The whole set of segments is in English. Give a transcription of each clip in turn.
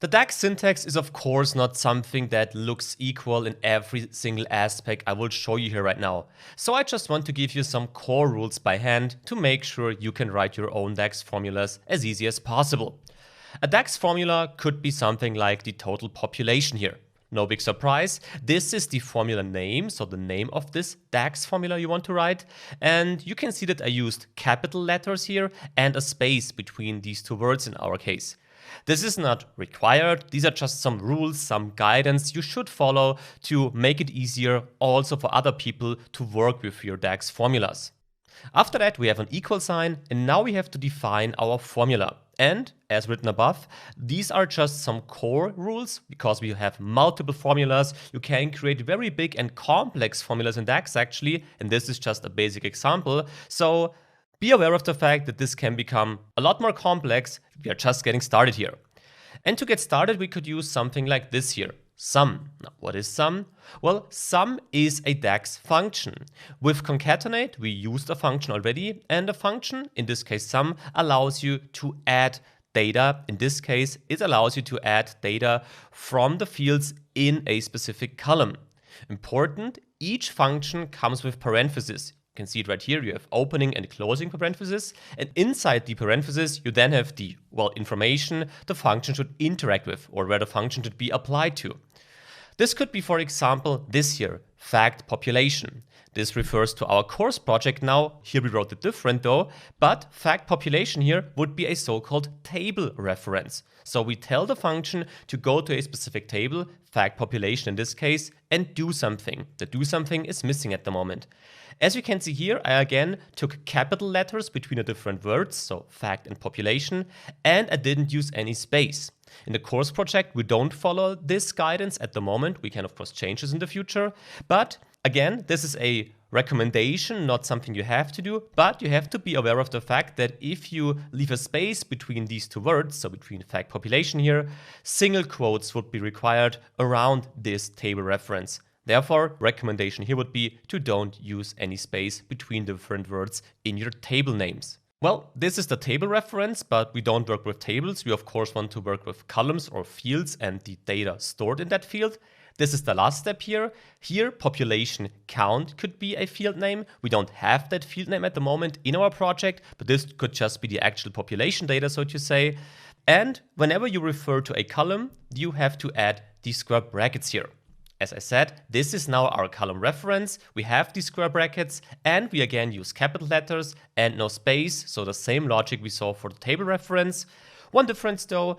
The DAX syntax is of course not something that looks equal in every single aspect I will show you here right now. So I just want to give you some core rules by hand to make sure you can write your own DAX formulas as easy as possible. A DAX formula could be something like the total population here. No big surprise, this is the formula name, so the name of this DAX formula you want to write. And you can see that I used capital letters here and a space between these two words in our case. This is not required, these are just some rules, some guidance you should follow to make it easier also for other people to work with your DAX formulas. After that we have an equal sign and now we have to define our formula. And as written above, these are just some core rules. Because we have multiple formulas, you can create very big and complex formulas in DAX actually, and this is just a basic example. So be aware of the fact that this can become a lot more complex. We are just getting started here. And to get started, we could use something like this here. Sum. Now, what is sum? Well, sum is a DAX function. With concatenate, we used a function already, and a function, in this case sum, allows you to add data. In this case, it allows you to add data from the fields in a specific column. Important, each function comes with parentheses. You can see it right here, you have opening and closing parentheses, and inside the parentheses you then have the, information the function should interact with, or where the function should be applied to. This could be, for example, this here, fact population. This refers to our course project now. Here we wrote it different though, but fact population here would be a so-called table reference. So we tell the function to go to a specific table, fact population in this case, and do something. The do something is missing at the moment. As you can see here, I again took capital letters between the different words, so fact and population, and I didn't use any space. In the course project, we don't follow this guidance at the moment. We can of course change this in the future, but again, this is a recommendation, not something you have to do, but you have to be aware of the fact that if you leave a space between these two words, so between fact population here, single quotes would be required around this table reference. Therefore, recommendation here would be to don't use any space between different words in your table names. Well, this is the table reference, but we don't work with tables. We of course want to work with columns or fields and the data stored in that field. This is the last step here. Here, population count could be a field name. We don't have that field name at the moment in our project, but this could just be the actual population data, so to say. And whenever you refer to a column, you have to add the square brackets here. As I said, this is now our column reference. We have these square brackets and we again use capital letters and no space. So the same logic we saw for the table reference. One difference though,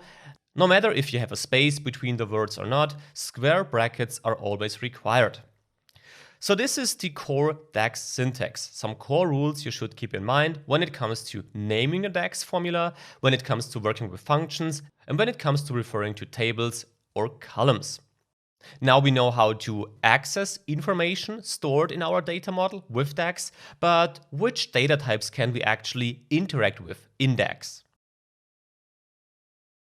no matter if you have a space between the words or not, square brackets are always required. So this is the core DAX syntax. Some core rules you should keep in mind when it comes to naming a DAX formula, when it comes to working with functions, and when it comes to referring to tables or columns. Now we know how to access information stored in our data model with DAX, but which data types can we actually interact with in DAX?